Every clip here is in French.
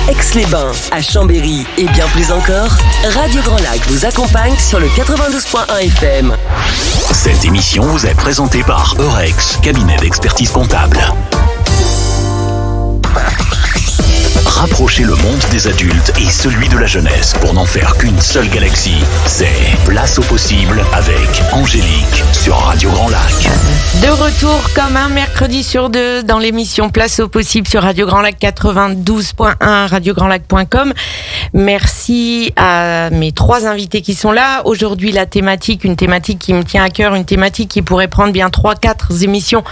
Aix-les-Bains, à Chambéry et bien plus encore, Radio Grand Lac vous accompagne sur le 92.1 FM. Cette émission vous est présentée par Eurex, cabinet d'expertise comptable. Rapprochez le monde des adultes et celui de la jeunesse pour n'en faire qu'une seule galaxie. C'est Place au possible avec Angélique sur Radio Grand Lac. De retour comme un mercredi sur deux dans l'émission Place au possible sur Radio Grand Lac 92.1, radiograndlac.com. Merci à mes trois invités qui sont là. Aujourd'hui, une thématique qui me tient à cœur, une thématique qui pourrait prendre bien 3-4 émissions,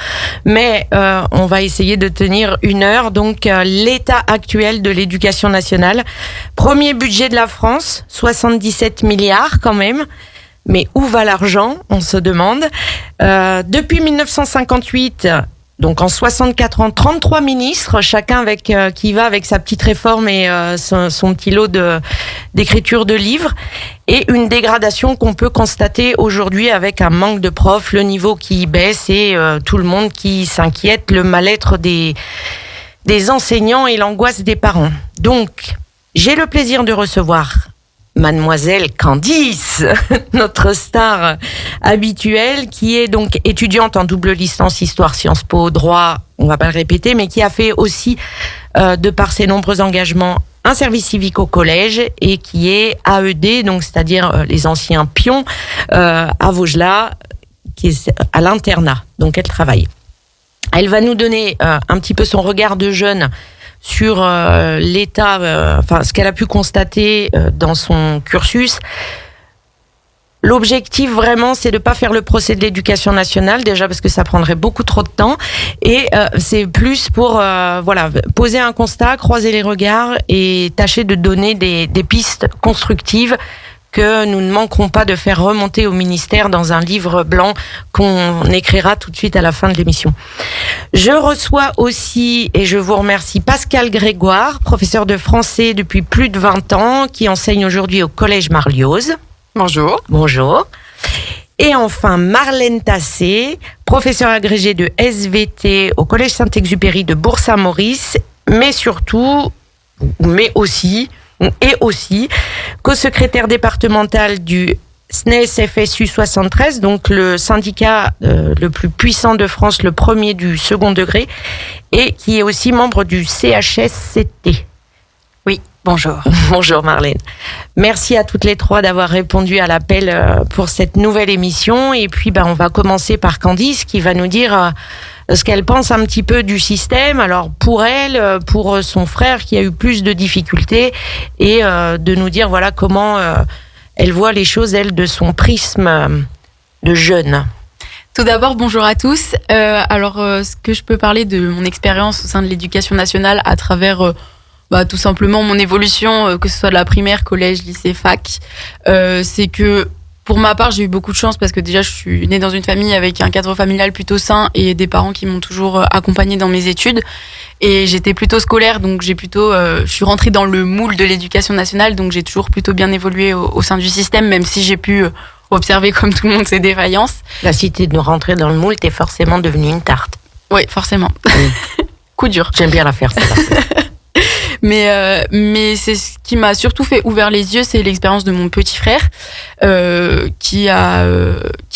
mais on va essayer de tenir 1 heure. Donc, l'état actuel de l'éducation nationale. Premier budget de la France, 77 milliards quand même. Mais où va l'argent ? On se demande. Depuis 1958, donc en 64 ans, 33 ministres, chacun qui va avec sa petite réforme et son petit lot d'écriture de livres. Et une dégradation qu'on peut constater aujourd'hui avec un manque de profs, le niveau qui baisse et tout le monde qui s'inquiète, le mal-être des enseignants et l'angoisse des parents. Donc, j'ai le plaisir de recevoir Mademoiselle Candice, notre star habituelle, qui est donc étudiante en double licence Histoire, Sciences Po, Droit, on va pas le répéter, mais qui a fait aussi, de par ses nombreux engagements, un service civique au collège et qui est AED, donc c'est-à-dire les anciens pions, à Vaugelas, qui est à l'internat. Donc, elle travaille. Elle va nous donner un petit peu son regard de jeune sur l'état, ce qu'elle a pu constater dans son cursus. L'objectif vraiment, c'est de ne pas faire le procès de l'éducation nationale, déjà parce que ça prendrait beaucoup trop de temps, et c'est plus pour poser un constat, croiser les regards et tâcher de donner des pistes constructives que nous ne manquerons pas de faire remonter au ministère dans un livre blanc qu'on écrira tout de suite à la fin de l'émission. Je reçois aussi, et je vous remercie, Pascal Grégoire, professeur de français depuis plus de 20 ans, qui enseigne aujourd'hui au Collège Marlioz. Bonjour. Bonjour. Et enfin, Marlène Tassé, professeure agrégée de SVT au Collège Saint-Exupéry de Bourg-Saint-Maurice, mais aussi, co-secrétaire départemental du SNES-FSU 73, donc le syndicat le plus puissant de France, le premier du second degré, et qui est aussi membre du CHSCT. Oui, bonjour. Bonjour Marlène. Merci à toutes les trois d'avoir répondu à l'appel pour cette nouvelle émission. Et puis, on va commencer par Candice qui va nous dire ce qu'elle pense un petit peu du système. Alors, pour elle, pour son frère qui a eu plus de difficultés et de nous dire comment elle voit les choses, elle, de son prisme de jeune. Tout d'abord, bonjour à tous. Ce que je peux parler de mon expérience au sein de l'éducation nationale à travers tout simplement mon évolution, que ce soit de la primaire, collège, lycée, fac, c'est que pour ma part, j'ai eu beaucoup de chance parce que déjà, je suis née dans une famille avec un cadre familial plutôt sain et des parents qui m'ont toujours accompagnée dans mes études. Et j'étais plutôt scolaire, donc je suis rentrée dans le moule de l'éducation nationale, donc j'ai toujours plutôt bien évolué au sein du système, même si j'ai pu observer comme tout le monde ses défaillances. La cité de rentrer dans le moule, t'es forcément devenue une tarte. Oui, forcément. Oui. Coup dur. J'aime bien la faire, celle-là. Mais c'est ce qui m'a surtout fait ouvrir les yeux, c'est l'expérience de mon petit frère qui a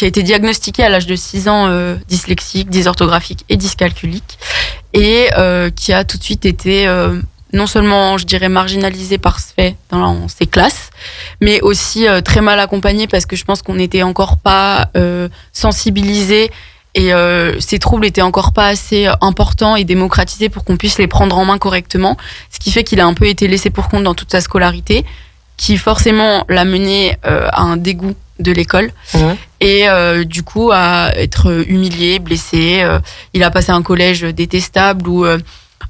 été diagnostiqué à l'âge de 6 ans dyslexique, dysorthographique et dyscalculique et qui a tout de suite été non seulement, je dirais, marginalisé par ce fait dans ses classes, mais aussi très mal accompagné parce que je pense qu'on n'était encore pas sensibilisés. Et ces troubles étaient encore pas assez importants et démocratisés pour qu'on puisse les prendre en main correctement. Ce qui fait qu'il a un peu été laissé pour compte dans toute sa scolarité, qui forcément l'a mené à un dégoût de l'école. Et du coup à être humilié, blessé. Il a passé un collège détestable où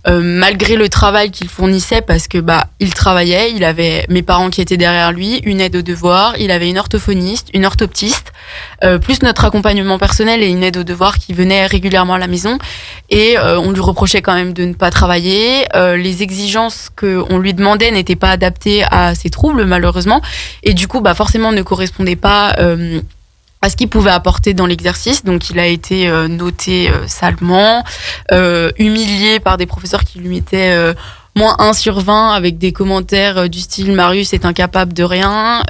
malgré le travail qu'il fournissait, parce que il travaillait, il avait mes parents qui étaient derrière lui, une aide aux devoirs, il avait une orthophoniste, une orthoptiste, plus notre accompagnement personnel et une aide aux devoirs qui venait régulièrement à la maison. Et on lui reprochait quand même de ne pas travailler. Les exigences qu'on lui demandait n'étaient pas adaptées à ses troubles, malheureusement. Et du coup, forcément, ne correspondaient pas à ce qu'il pouvait apporter dans l'exercice. Donc, il a été noté salement, humilié par des professeurs qui lui mettaient -1 sur 20 avec des commentaires du style Marius est incapable de rien,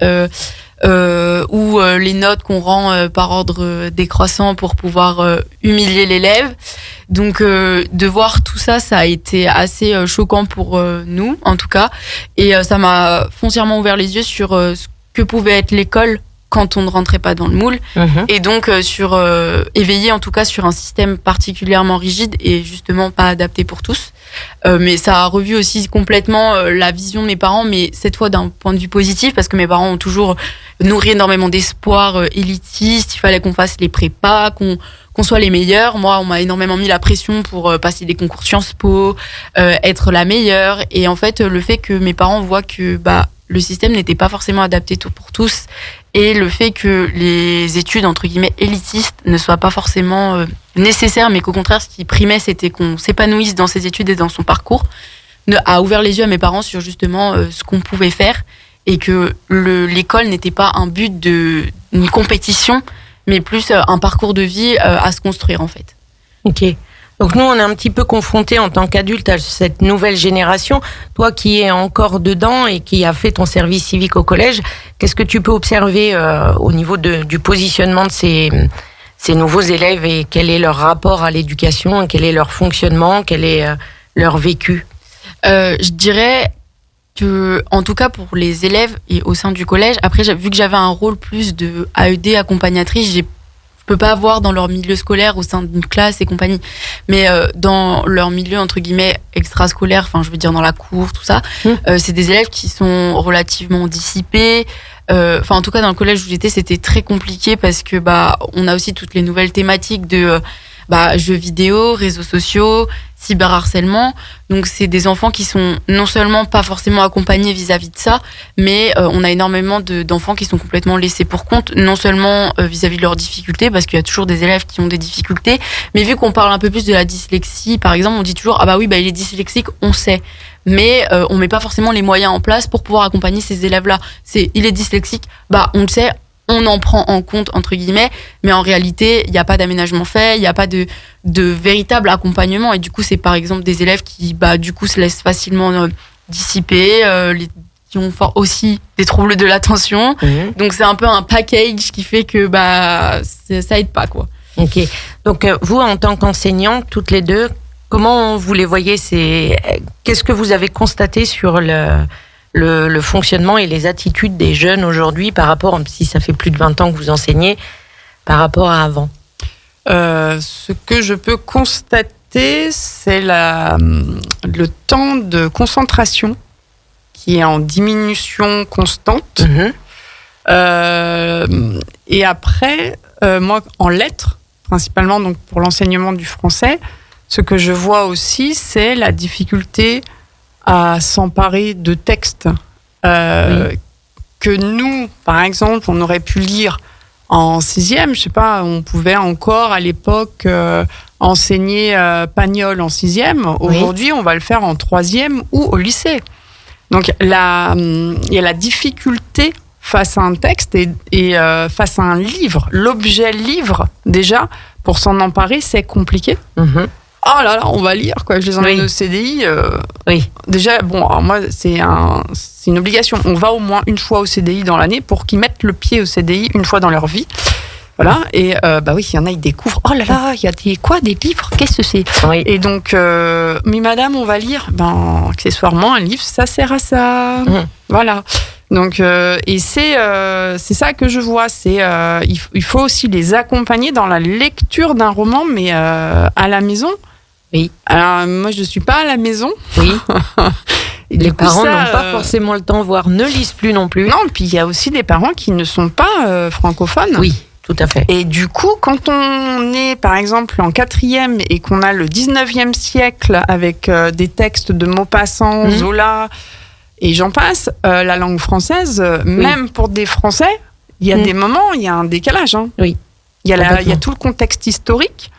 ou les notes qu'on rend par ordre décroissant pour pouvoir humilier l'élève. Donc de voir tout ça, ça a été assez choquant pour nous en tout cas, et ça m'a foncièrement ouvert les yeux sur ce que pouvait être l'école quand on ne rentrait pas dans le moule, et donc sur éveiller en tout cas sur un système particulièrement rigide et justement pas adapté pour tous. Mais ça a revu aussi complètement la vision de mes parents, mais cette fois d'un point de vue positif, parce que mes parents ont toujours nourri énormément d'espoir élitiste. Il fallait qu'on fasse les prépas, qu'on soit les meilleurs. Moi, on m'a énormément mis la pression pour passer des concours Sciences Po, être la meilleure. Et en fait, le fait que mes parents voient que le système n'était pas forcément adapté pour tous, et le fait que les études entre guillemets élitistes ne soient pas forcément nécessaires, mais qu'au contraire, ce qui primait, c'était qu'on s'épanouisse dans ses études et dans son parcours, a ouvert les yeux à mes parents sur justement ce qu'on pouvait faire, et que l'école n'était pas un but d'une compétition, mais plus un parcours de vie à se construire en fait. Ok. Donc nous, on est un petit peu confrontés en tant qu'adultes à cette nouvelle génération. Toi qui es encore dedans et qui as fait ton service civique au collège, qu'est-ce que tu peux observer au niveau du positionnement de ces nouveaux élèves, et quel est leur rapport à l'éducation, quel est leur fonctionnement, quel est leur vécu? Je dirais que, en tout cas pour les élèves et au sein du collège, après vu que j'avais un rôle plus de AED, accompagnatrice, je peux pas avoir dans leur milieu scolaire au sein d'une classe et compagnie, mais dans leur milieu entre guillemets extrascolaire, enfin je veux dire dans la cour, tout ça, c'est des élèves qui sont relativement dissipés. Enfin en tout cas dans le collège où j'étais, c'était très compliqué parce que on a aussi toutes les nouvelles thématiques de jeux vidéo, réseaux sociaux, cyberharcèlement. Donc c'est des enfants qui sont non seulement pas forcément accompagnés vis-à-vis de ça, mais on a énormément d'enfants qui sont complètement laissés pour compte, non seulement vis-à-vis de leurs difficultés, parce qu'il y a toujours des élèves qui ont des difficultés, mais vu qu'on parle un peu plus de la dyslexie, par exemple, on dit toujours il est dyslexique, on sait. Mais on met pas forcément les moyens en place pour pouvoir accompagner ces élèves-là. Il est dyslexique, on le sait, on en prend en compte, entre guillemets, mais en réalité, il n'y a pas d'aménagement fait, il n'y a pas de véritable accompagnement. Et du coup, c'est par exemple des élèves qui, du coup, se laissent facilement dissiper, qui ont aussi des troubles de l'attention. Donc, c'est un peu un package qui fait que ça aide pas, quoi. Ok. Donc, vous, en tant qu'enseignants, toutes les deux, comment vous les voyez? Qu'est-ce que vous avez constaté sur le fonctionnement et les attitudes des jeunes aujourd'hui par rapport, si ça fait plus de 20 ans que vous enseignez, par rapport à avant? Ce que je peux constater, c'est le temps de concentration qui est en diminution constante. Et après, moi, en lettres, principalement donc pour l'enseignement du français, ce que je vois aussi, c'est la difficulté à s'emparer de textes que nous, par exemple, on aurait pu lire en 6e. Je sais pas, on pouvait encore à l'époque enseigner Pagnol en 6e. Aujourd'hui, on va le faire en 3e ou au lycée. Donc, il y a la difficulté face à un texte et face à un livre. L'objet livre, déjà, pour s'en emparer, c'est compliqué. Oh là là, on va lire, quoi. Je les emmène au CDI. Déjà, alors moi, c'est une obligation. On va au moins une fois au CDI dans l'année pour qu'ils mettent le pied au CDI une fois dans leur vie. Voilà. Et il y en a, ils découvrent. Oh là là, il y a des livres. Qu'est-ce que c'est? Et donc, mais madame, on va lire. Accessoirement, un livre, ça sert à ça. Voilà. Donc, et c'est ça que je vois. Il faut aussi les accompagner dans la lecture d'un roman, mais à la maison. Oui. Alors, moi, je ne suis pas à la maison. Oui. Les parents n'ont pas forcément le temps, voire ne lisent plus non plus. Non, puis il y a aussi des parents qui ne sont pas francophones. Oui, tout à fait. Et du coup, quand on est, par exemple, en 4e et qu'on a le 19e siècle avec des textes de Maupassant, Zola, et j'en passe, la langue française, même pour des Français, il y a des moments, il y a un décalage. Oui. Il y a tout le contexte historique.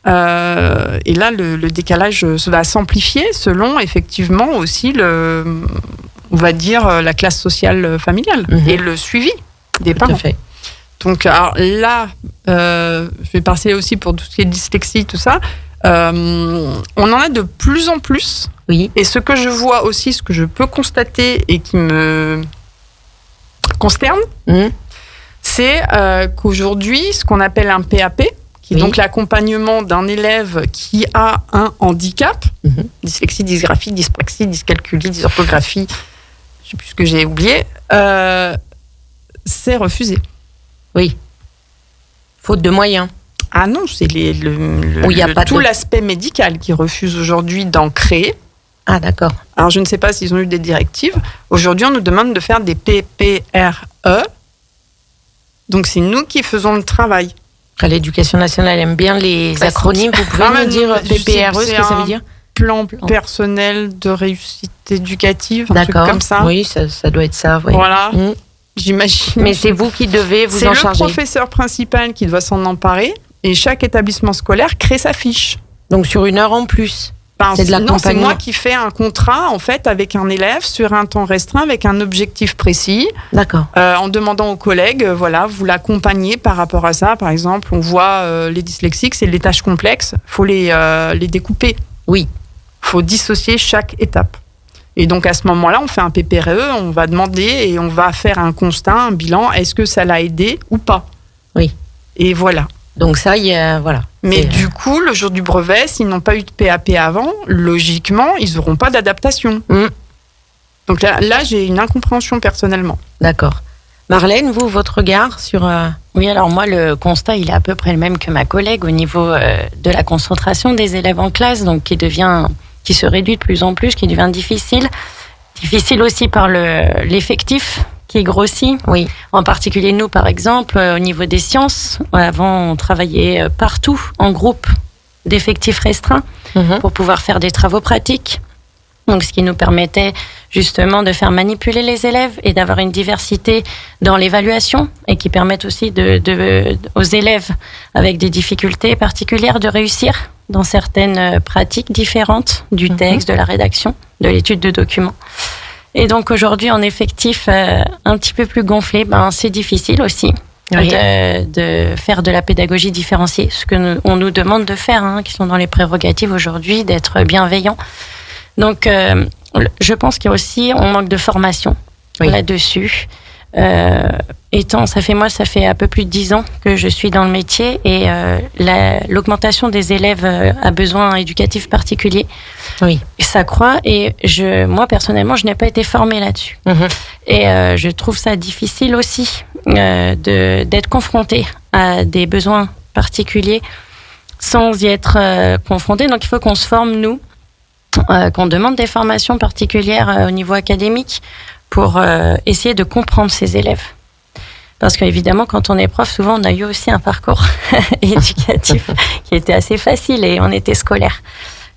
Et là, le décalage va s'amplifier selon, effectivement, aussi, on va dire, la classe sociale familiale et le suivi des parents. Tout à fait. Donc, alors là, je vais passer aussi pour tout ce qui est dyslexie, tout ça. On en a de plus en plus. Oui. Et ce que je vois aussi, ce que je peux constater et qui me consterne, c'est qu'aujourd'hui, ce qu'on appelle un PAP, qui est donc l'accompagnement d'un élève qui a un handicap, dyslexie, dysgraphie, dyspraxie, dyscalculie, dysorthographie, je ne sais plus ce que j'ai oublié, c'est refusé. Oui. Faute de moyens. Ah non, c'est tout l'aspect médical qui refuse aujourd'hui d'en créer. Ah d'accord. Alors je ne sais pas s'ils ont eu des directives. Aujourd'hui, on nous demande de faire des PPRE. Donc c'est nous qui faisons le travail. L'éducation nationale aime bien les acronymes. Vous pouvez nous dire PPRE, ce que ça veut dire ? Plan personnel de réussite éducative, un truc comme ça. Oui, ça doit être ça. Oui. Voilà, j'imagine. Mais c'est vous qui devez vous en charger. C'est le professeur principal qui doit s'en emparer et chaque établissement scolaire crée sa fiche. Donc sur une heure en plus. C'est de l'accompagnement. Non, c'est moi qui fais un contrat en fait avec un élève sur un temps restreint avec un objectif précis. D'accord. En demandant aux collègues, voilà, vous l'accompagnez par rapport à ça. Par exemple, on voit les dyslexiques, c'est les tâches complexes, faut les découper. Oui. Faut dissocier chaque étape. Et donc à ce moment-là, on fait un PPRE, on va demander et on va faire un constat, un bilan. Est-ce que ça l'a aidé ou pas ? Oui. Et voilà. Donc ça, il y a voilà. Mais du coup, le jour du brevet, s'ils n'ont pas eu de PAP avant, logiquement, ils n'auront pas d'adaptation. Donc là, j'ai une incompréhension personnellement. D'accord. Marlène, vous, votre regard sur... Oui, alors moi, le constat, il est à peu près le même que ma collègue au niveau de la concentration des élèves en classe, donc qui se réduit de plus en plus, qui devient difficile. Difficile aussi par l'effectif qui grossit. Oui. En particulier nous, par exemple, au niveau des sciences. Avant, on travaillait partout en groupe d'effectifs restreints pour pouvoir faire des travaux pratiques. Donc, ce qui nous permettait justement de faire manipuler les élèves et d'avoir une diversité dans l'évaluation et qui permettent aussi aux élèves avec des difficultés particulières de réussir dans certaines pratiques différentes du texte, de la rédaction, de l'étude de documents. Et donc aujourd'hui, en effectif un petit peu plus gonflé, c'est difficile aussi de faire de la pédagogie différenciée, ce que on nous demande de faire, qui sont dans les prérogatives aujourd'hui, d'être bienveillants. Donc je pense qu'il y a aussi, on manque de formation là-dessus. Ça fait un peu plus de 10 ans que je suis dans le métier et l'augmentation des élèves à besoins éducatifs particuliers s'accroît et moi personnellement je n'ai pas été formée là-dessus et je trouve ça difficile aussi d'être confrontée à des besoins particuliers sans y être confrontée. Donc il faut qu'on se forme nous, qu'on demande des formations particulières au niveau académique pour essayer de comprendre ces élèves. Parce qu'évidemment, quand on est prof, souvent, on a eu aussi un parcours éducatif qui était assez facile et on était scolaire.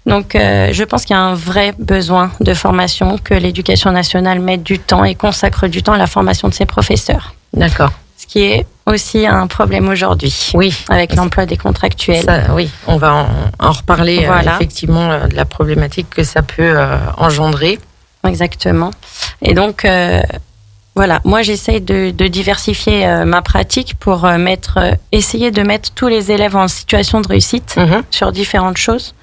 Donc, je pense qu'il y a un vrai besoin de formation, que l'éducation nationale mette du temps et consacre du temps à la formation de ses professeurs. D'accord. Ce qui est aussi un problème aujourd'hui. Oui. Avec l'emploi des contractuels. Ça, oui, on va en reparler effectivement de la problématique que ça peut engendrer. Exactement. Et donc, moi j'essaye de diversifier ma pratique pour essayer de mettre tous les élèves en situation de réussite sur différentes choses,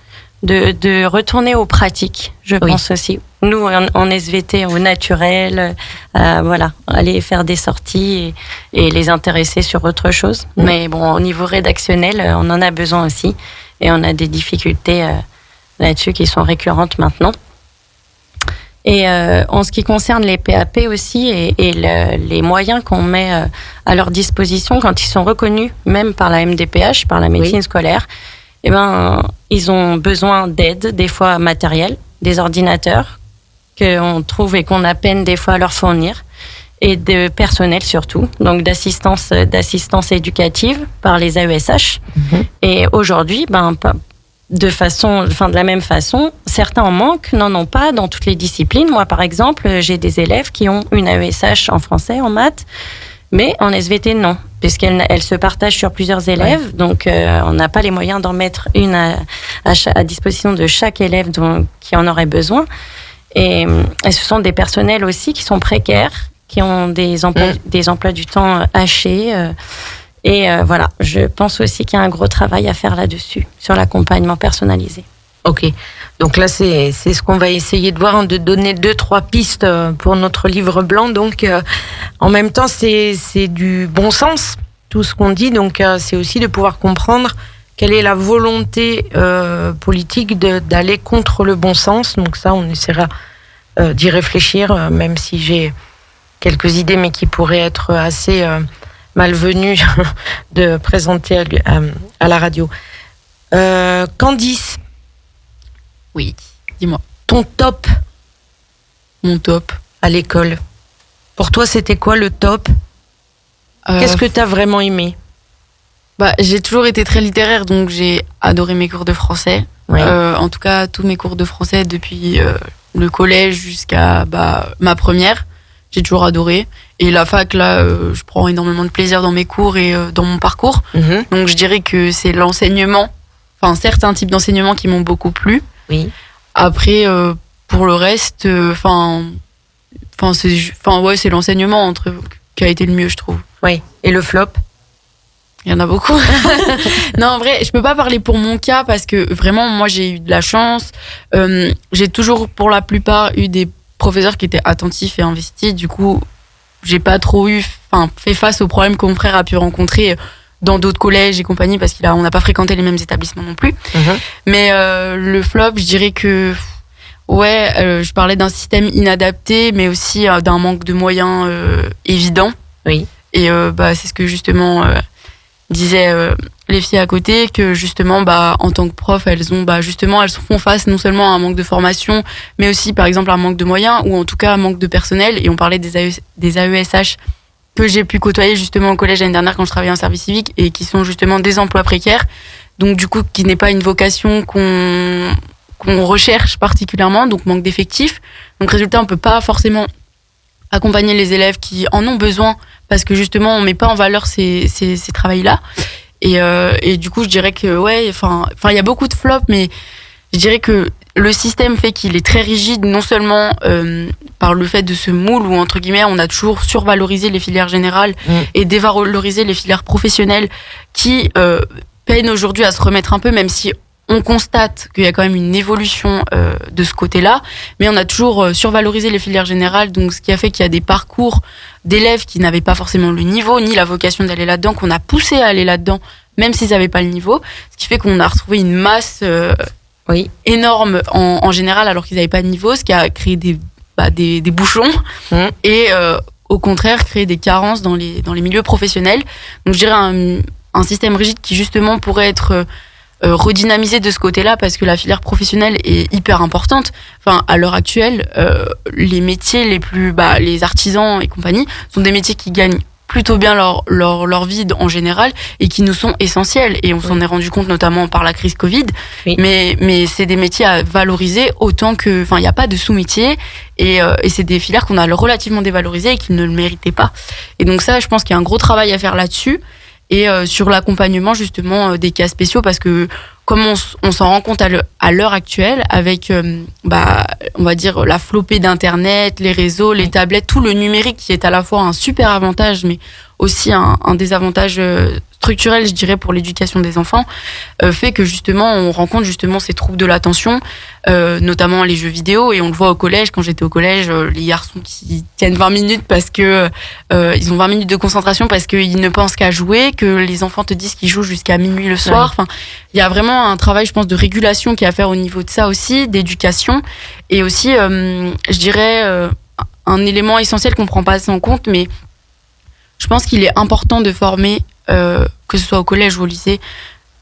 de retourner aux pratiques, je pense aussi. Nous, en SVT, au naturel, aller faire des sorties et les intéresser sur autre chose. Mais bon, au niveau rédactionnel, on en a besoin aussi. Et on a des difficultés là-dessus qui sont récurrentes maintenant. Et en ce qui concerne les PAP aussi et les moyens qu'on met à leur disposition quand ils sont reconnus, même par la MDPH, par la médecine scolaire, ils ont besoin d'aide, des fois matérielle, des ordinateurs qu'on trouve et qu'on a peine des fois à leur fournir, et de personnel surtout, donc d'assistance éducative par les AESH. Et aujourd'hui, de la même façon, certains en manquent, n'en ont pas dans toutes les disciplines. Moi, par exemple, j'ai des élèves qui ont une AESH en français, en maths, mais en SVT, non, puisqu'elle se partage sur plusieurs élèves. Donc, on n'a pas les moyens d'en mettre une à disposition de chaque élève qui en aurait besoin. Et ce sont des personnels aussi qui sont précaires, qui ont des emplois du temps hachés. Et voilà, je pense aussi qu'il y a un gros travail à faire là-dessus, sur l'accompagnement personnalisé. Ok, donc là c'est ce qu'on va essayer de voir, de donner 2-3 pistes pour notre livre blanc. Donc en même temps c'est du bon sens tout ce qu'on dit, donc c'est aussi de pouvoir comprendre quelle est la volonté politique d'aller contre le bon sens. Donc ça on essaiera d'y réfléchir, même si j'ai quelques idées mais qui pourraient être assez malvenues de présenter à la radio. Candice. Oui, dis-moi. Ton top Mon top à l'école. Pour toi, c'était quoi le top ? Qu'est-ce que tu as vraiment aimé ? J'ai toujours été très littéraire, donc j'ai adoré mes cours de français. Oui. En tout cas, tous mes cours de français depuis le collège jusqu'à ma première. J'ai toujours adoré. Et la fac, là, je prends énormément de plaisir dans mes cours et dans mon parcours. Mhm. Donc je dirais que c'est l'enseignement, enfin certains types d'enseignements qui m'ont beaucoup plu. Oui. Après, pour le reste, c'est l'enseignement qui a été le mieux, je trouve. Oui. Et le flop ? Il y en a beaucoup. Non, en vrai, je peux pas parler pour mon cas parce que vraiment, moi, j'ai eu de la chance. J'ai toujours, pour la plupart, eu des professeurs qui étaient attentifs et investis. Du coup, j'ai pas trop fait face aux problèmes que mon frère a pu rencontrer dans d'autres collèges et compagnie parce on n'a pas fréquenté les mêmes établissements non plus. Mhm. Mais le flop, je dirais que je parlais d'un système inadapté, mais aussi d'un manque de moyens évident. Oui. Et c'est ce que justement disaient les filles à côté, que justement en tant que prof, elles font face non seulement à un manque de formation, mais aussi par exemple à un manque de moyens ou en tout cas un manque de personnel. Et on parlait des AESH que j'ai pu côtoyer justement au collège l'année dernière quand je travaillais en service civique et qui sont justement des emplois précaires. Donc du coup, qui n'est pas une vocation qu'on recherche particulièrement, donc manque d'effectifs. Donc résultat, on peut pas forcément accompagner les élèves qui en ont besoin parce que justement, on met pas en valeur ces travails-là. Et du coup, je dirais que il y a beaucoup de flops, mais je dirais que le système fait qu'il est très rigide, non seulement par le fait de ce moule où, entre guillemets, on a toujours survalorisé les filières générales et dévalorisé les filières professionnelles qui peinent aujourd'hui à se remettre un peu, même si on constate qu'il y a quand même une évolution de ce côté-là, mais on a toujours survalorisé les filières générales, donc ce qui a fait qu'il y a des parcours d'élèves qui n'avaient pas forcément le niveau ni la vocation d'aller là-dedans, qu'on a poussé à aller là-dedans, même s'ils n'avaient pas le niveau, ce qui fait qu'on a retrouvé une masse énorme en général alors qu'ils n'avaient pas de niveau, ce qui a créé des bouchons et au contraire créé des carences dans les milieux professionnels. Donc je dirais un système rigide qui justement pourrait être redynamisé de ce côté-là parce que la filière professionnelle est hyper importante. Enfin, à l'heure actuelle, les métiers les plus, les artisans et compagnie sont des métiers qui gagnent plutôt bien leur vie en général et qui nous sont essentiels. Et on s'en est rendu compte notamment par la crise Covid. Oui. Mais c'est des métiers à valoriser autant que, il n'y a pas de sous-métier et c'est des filières qu'on a relativement dévalorisées et qui ne le méritaient pas. Et donc ça, je pense qu'il y a un gros travail à faire là-dessus. Et sur l'accompagnement justement des cas spéciaux parce que comme on s'en rend compte à l'heure actuelle avec on va dire la flopée d'internet, les réseaux, les tablettes, tout le numérique qui est à la fois un super avantage mais aussi un désavantage structurel, je dirais, pour l'éducation des enfants, fait que justement on rencontre justement ces troubles de l'attention, notamment les jeux vidéo, et on le voit au collège. Quand j'étais au collège, les garçons qui tiennent 20 minutes parce que ils ont 20 minutes de concentration parce qu'ils ne pensent qu'à jouer, que les enfants te disent qu'ils jouent jusqu'à minuit le soir. Enfin, il y a vraiment un travail, je pense, de régulation qui est à faire au niveau de ça aussi, d'éducation, et aussi, je dirais, un élément essentiel qu'on prend pas assez en compte, mais je pense qu'il est important de former, que ce soit au collège ou au lycée,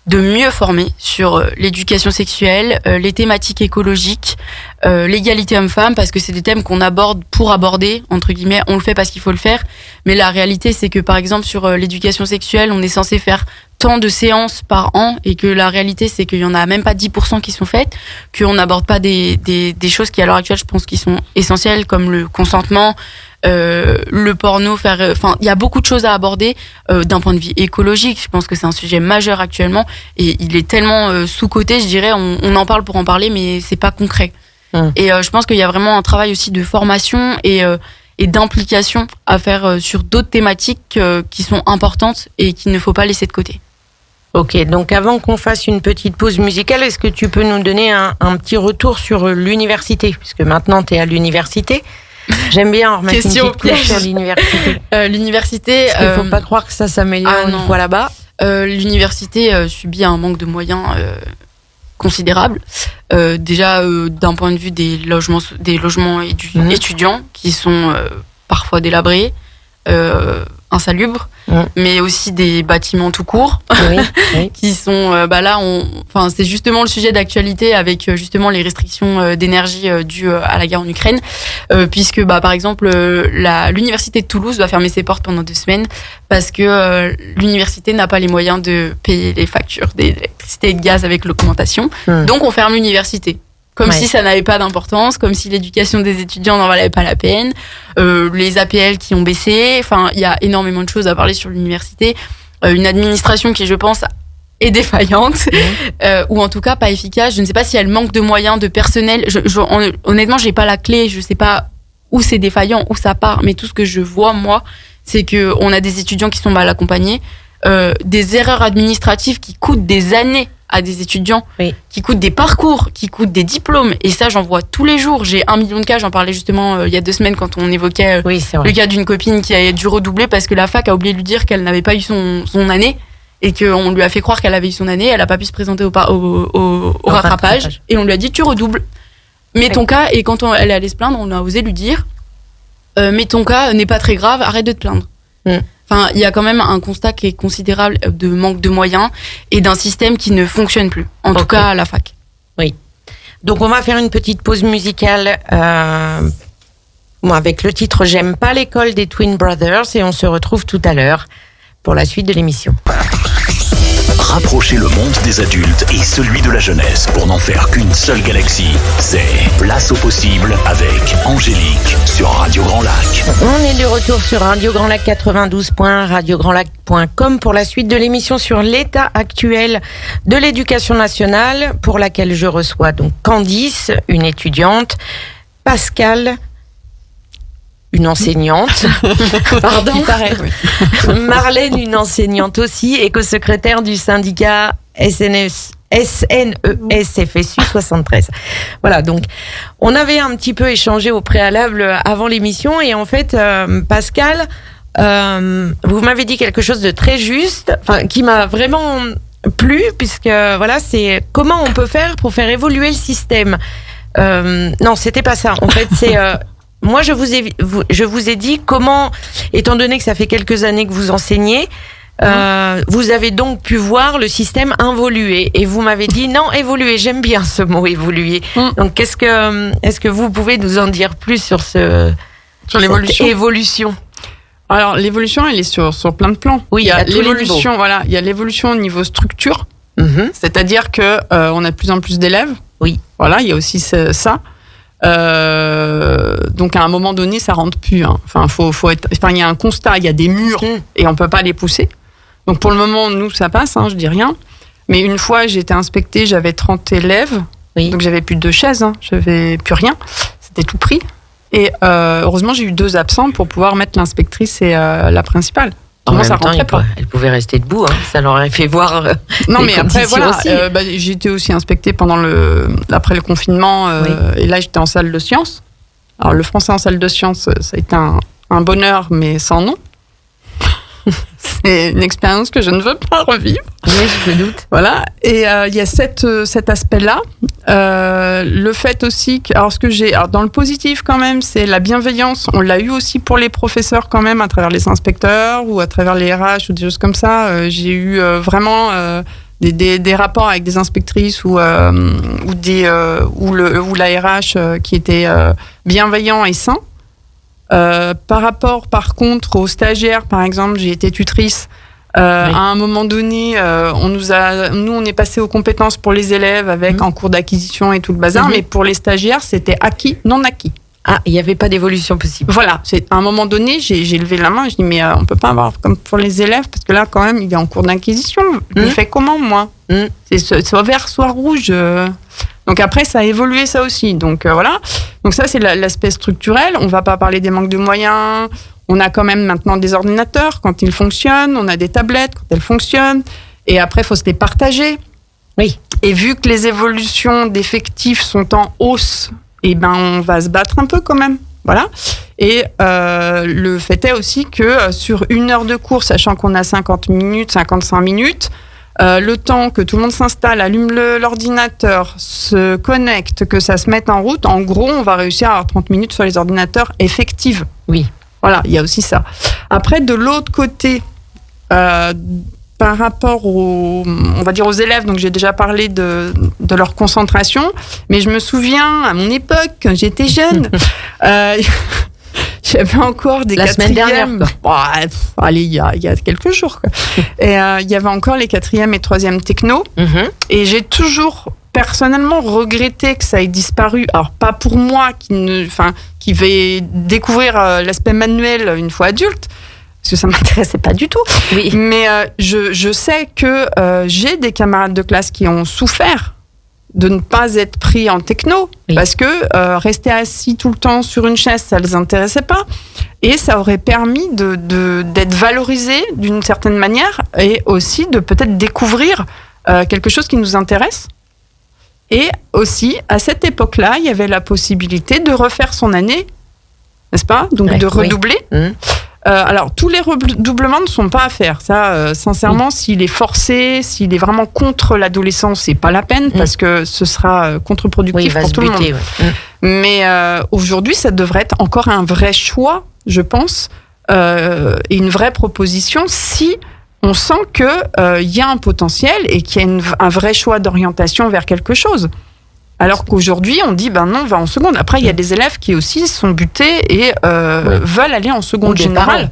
de mieux former sur l'éducation sexuelle, les thématiques écologiques, l'égalité homme-femme, parce que c'est des thèmes qu'on aborde pour aborder, entre guillemets, on le fait parce qu'il faut le faire, mais la réalité c'est que par exemple sur l'éducation sexuelle, on est censé faire tant de séances par an, et que la réalité c'est qu'il y en a même pas 10% qui sont faites, qu'on n'aborde pas des choses qui à l'heure actuelle je pense qui sont essentielles, comme le consentement, le porno, il y a beaucoup de choses à aborder d'un point de vue écologique. Je pense que c'est un sujet majeur actuellement et il est tellement sous-coté, je dirais. On en parle pour en parler, mais c'est pas concret. Et je pense qu'il y a vraiment un travail aussi de formation et et d'implication à faire sur d'autres thématiques qui sont importantes et qu'il ne faut pas laisser de côté. Ok, donc avant qu'on fasse une petite pause musicale, est-ce que tu peux nous donner un petit retour sur l'université ? Puisque maintenant, tu es à l'université. J'aime bien remettre une petite couche sur l'université. L'université... Parce qu'il ne faut pas croire que ça s'améliore une fois là-bas. L'université subit un manque de moyens considérable. Déjà, d'un point de vue des logements étudiants qui sont parfois délabrés, insalubres, mais aussi des bâtiments tout court qui sont c'est justement le sujet d'actualité avec justement les restrictions d'énergie dues à la guerre en Ukraine, puisque par exemple l'université de Toulouse va fermer ses portes pendant 2 semaines parce que l'université n'a pas les moyens de payer les factures d'électricité et de gaz avec l'augmentation. Donc on ferme l'université. Comme si ça n'avait pas d'importance, comme si l'éducation des étudiants n'en valait pas la peine, les APL qui ont baissé, enfin, il y a énormément de choses à parler sur l'université, une administration qui, je pense, est défaillante, ou en tout cas pas efficace. Je ne sais pas si elle manque de moyens, de personnel. Honnêtement, j'ai pas la clé, je sais pas où c'est défaillant, où ça part, mais tout ce que je vois, moi, c'est que on a des étudiants qui sont mal accompagnés, des erreurs administratives qui coûtent des années à des étudiants, qui coûtent des parcours, qui coûtent des diplômes, et ça j'en vois tous les jours. J'ai 1 million de cas, j'en parlais justement il y a 2 semaines quand on évoquait le cas d'une copine qui a dû redoubler parce que la fac a oublié de lui dire qu'elle n'avait pas eu son année et qu'on lui a fait croire qu'elle avait eu son année, elle n'a pas pu se présenter au rattrapage et on lui a dit tu redoubles, mets ton cas, et quand elle est allée se plaindre, on a osé lui dire mais ton cas n'est pas très grave, arrête de te plaindre. Enfin, il y a quand même un constat qui est considérable de manque de moyens et d'un système qui ne fonctionne plus, en tout cas à la fac. Oui. Donc on va faire une petite pause musicale avec le titre « J'aime pas l'école » des Twin Brothers, et on se retrouve tout à l'heure pour la suite de l'émission. Rapprocher le monde des adultes et celui de la jeunesse pour n'en faire qu'une seule galaxie. C'est Place au possible avec Angélique sur Radio Grand Lac. On est de retour sur Radio Grand Lac 92.1, radiograndlac.com pour la suite de l'émission sur l'état actuel de l'éducation nationale, pour laquelle je reçois donc Candice, une étudiante, Pascal, une enseignante, pardon, Marlène, une enseignante aussi, et co-secrétaire du syndicat SNES-FSU 73. Voilà, donc on avait un petit peu échangé au préalable avant l'émission, et en fait, Pascal, vous m'avez dit quelque chose de très juste, qui m'a vraiment plu, puisque voilà, c'est comment on peut faire pour faire évoluer le système. Non, c'était pas ça. En fait, c'est moi, je vous ai dit comment, étant donné que ça fait quelques années que vous enseignez, vous avez donc pu voir le système évoluer. Et vous m'avez dit, non, évoluer, j'aime bien ce mot, évoluer. Donc, est-ce que vous pouvez nous en dire plus sur l'évolution? Alors, l'évolution, elle est sur plein de plans. Oui, il y a l'évolution, il y a l'évolution au niveau structure. C'est-à-dire que on a de plus en plus d'élèves. Oui. Voilà, il y a aussi ça. Donc à un moment donné, ça rentre plus. Enfin, il y a un constat, il y a des murs et on peut pas les pousser. Donc pour le moment, nous, ça passe. Je dis rien. Mais une fois, j'ai été inspectée, j'avais 30 élèves, donc j'avais plus de chaises, j'avais plus rien. C'était tout pris. Et heureusement, j'ai eu 2 absents pour pouvoir mettre l'inspectrice et la principale. En même temps, elle pouvait rester debout, ça leur aurait fait voir. Non, mais après, voilà, j'ai été aussi inspectée après le confinement, et là, j'étais en salle de sciences. Alors, le français en salle de sciences, ça a été un bonheur, mais sans nom. C'est une expérience que je ne veux pas revivre. Oui, je me doute. Voilà, et il y a cet aspect-là. Le fait aussi alors dans le positif quand même, c'est la bienveillance. On l'a eu aussi pour les professeurs quand même, à travers les inspecteurs ou à travers les RH ou des choses comme ça. J'ai eu vraiment des rapports avec des inspectrices ou la RH qui étaient bienveillants et sains. Par rapport, par contre, aux stagiaires, par exemple, j'ai été tutrice. À un moment donné, on est passé aux compétences pour les élèves avec en cours d'acquisition et tout le bazar, mais pour les stagiaires, c'était acquis, non acquis. Ah, il n'y avait pas d'évolution possible. Voilà, à un moment donné, j'ai levé la main, je dis mais on peut pas avoir comme pour les élèves, parce que là, quand même, il est en cours d'acquisition. Je fais comment, moi? C'est soit vert, soit rouge. Donc après, ça a évolué ça aussi. Donc voilà. Donc ça, c'est l'aspect structurel. On va pas parler des manques de moyens. On a quand même maintenant des ordinateurs quand ils fonctionnent. On a des tablettes quand elles fonctionnent. Et après, il faut se les partager. Oui. Et vu que les évolutions d'effectifs sont en hausse, on va se battre un peu quand même. Voilà. Et le fait est aussi que sur 1 heure de cours, sachant qu'on a 50 minutes, 55 minutes, le temps que tout le monde s'installe, allume l'ordinateur, se connecte, que ça se mette en route, en gros, on va réussir à avoir 30 minutes sur les ordinateurs effectives. Oui. Voilà, il y a aussi ça. Après, de l'autre côté, par rapport on va dire aux élèves, donc j'ai déjà parlé de leur concentration, mais je me souviens, à mon époque, quand j'étais jeune, j'avais encore des la semaine dernière, allez, il y a quelques jours, quoi. Et il y avait encore les 4e et 3e techno, et j'ai toujours personnellement regretté que ça ait disparu. Alors pas pour moi qui vais découvrir l'aspect manuel une fois adulte, parce que ça m'intéressait pas du tout. Oui. Mais je sais que j'ai des camarades de classe qui ont souffert de ne pas être pris en techno, parce que rester assis tout le temps sur une chaise, ça les intéressait pas, et ça aurait permis d'être valorisé d'une certaine manière, et aussi de peut-être découvrir quelque chose qui nous intéresse. Et aussi, à cette époque-là, il y avait la possibilité de refaire son année, n'est-ce pas ? Donc de redoubler. Oui. Alors, tous les redoublements ne sont pas à faire. Ça, sincèrement, s'il est forcé, s'il est vraiment contre l'adolescence, c'est pas la peine, parce que ce sera contre-productif pour tout le monde. Ouais. Mais aujourd'hui, ça devrait être encore un vrai choix, je pense, et une vraie proposition si on sent qu'il y a un potentiel et qu'il y a un vrai choix d'orientation vers quelque chose. Alors qu'aujourd'hui, on dit, non, va en seconde. Après, il y a des élèves qui aussi sont butés et veulent aller en seconde générale.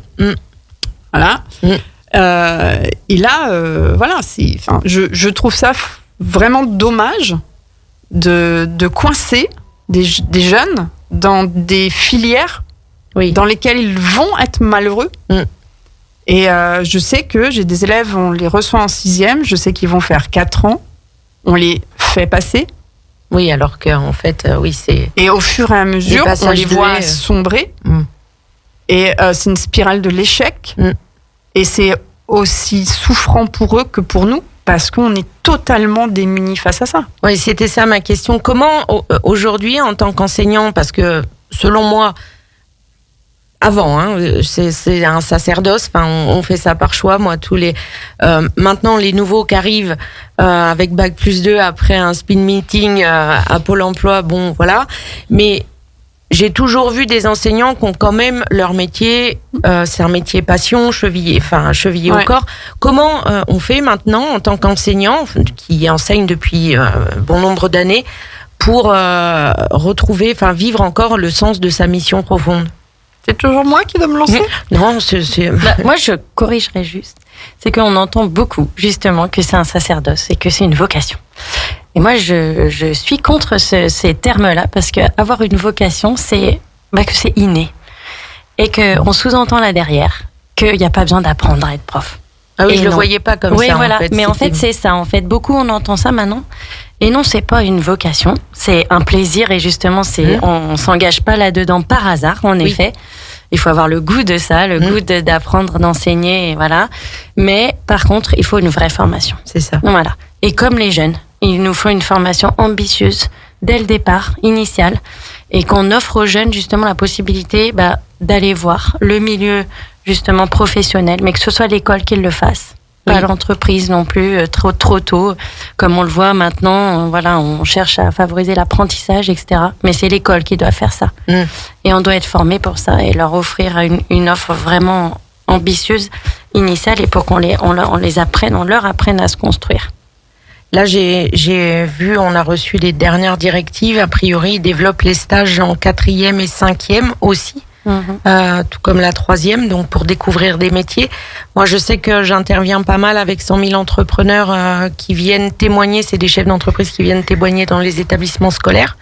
Voilà. Et là, voilà, je trouve ça vraiment dommage de coincer des jeunes dans des filières dans lesquelles ils vont être malheureux. Et je sais que j'ai des élèves, on les reçoit en 6e, je sais qu'ils vont faire 4 ans, on les fait passer. Oui, alors qu'en fait, c'est... Et au fur et à mesure, on les voit sombrer. Et c'est une spirale de l'échec. Et c'est aussi souffrant pour eux que pour nous, parce qu'on est totalement démunis face à ça. Oui, c'était ça ma question. Comment, aujourd'hui, en tant qu'enseignant, parce que, selon moi, avant, c'est un sacerdoce. Enfin, on fait ça par choix. Moi, maintenant, les nouveaux qui arrivent avec Bac+2 après un speed meeting à Pôle Emploi, bon, voilà. Mais j'ai toujours vu des enseignants qui ont quand même leur métier. C'est un métier passion, chevillé au corps. Comment on fait maintenant en tant qu'enseignant qui enseigne depuis bon nombre d'années pour retrouver, vivre encore le sens de sa mission profonde? C'est toujours moi qui dois me lancer ? Non, moi, je corrigerais juste. C'est qu'on entend beaucoup, justement, que c'est un sacerdoce et que c'est une vocation. Et moi, je suis contre ces termes-là, parce qu'avoir une vocation, c'est que c'est inné. Et qu'on sous-entend là derrière qu'il n'y a pas besoin d'apprendre à être prof. Ah oui, je ne le voyais pas comme ça. Oui, voilà. Mais en fait, c'est ça. En fait, beaucoup, on entend ça maintenant. Et non, c'est pas une vocation, c'est un plaisir, et justement, on s'engage pas là-dedans par hasard, en effet. Il faut avoir le goût de ça, le goût d'apprendre, d'enseigner, et voilà. Mais par contre, il faut une vraie formation. C'est ça. Voilà. Et comme les jeunes, il nous faut une formation ambitieuse dès le départ, initiale, et qu'on offre aux jeunes justement la possibilité d'aller voir le milieu justement professionnel, mais que ce soit l'école qui le fasse. Pas l'entreprise non plus, trop tôt. Comme on le voit maintenant, on cherche à favoriser l'apprentissage, etc. Mais c'est l'école qui doit faire ça. Et on doit être formé pour ça et leur offrir une offre vraiment ambitieuse, initiale, et pour qu'on on leur apprenne à se construire. Là, j'ai vu, on a reçu les dernières directives. A priori, ils développent les stages en 4e et 5e aussi. Tout comme la 3e, donc pour découvrir des métiers. Moi, je sais que j'interviens pas mal avec 100 000 entrepreneurs qui viennent témoigner. C'est des chefs d'entreprise qui viennent témoigner dans les établissements scolaires,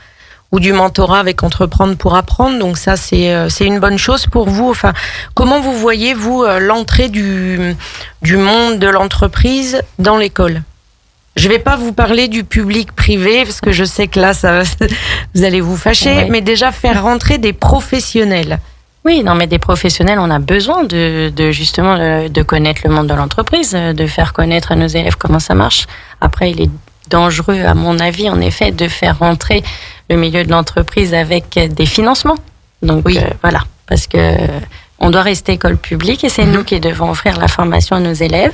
ou du mentorat avec Entreprendre pour apprendre. Donc ça, c'est une bonne chose pour vous. Enfin, comment vous voyez, vous, l'entrée du monde de l'entreprise dans l'école ? Je vais pas vous parler du public privé parce que je sais que là, vous allez vous fâcher, mais déjà faire rentrer des professionnels. Oui, non, mais des professionnels, on a besoin justement de connaître le monde de l'entreprise, de faire connaître à nos élèves comment ça marche. Après, il est dangereux, à mon avis, en effet, de faire rentrer le milieu de l'entreprise avec des financements. Donc voilà, parce que on doit rester école publique et c'est nous qui devons offrir la formation à nos élèves.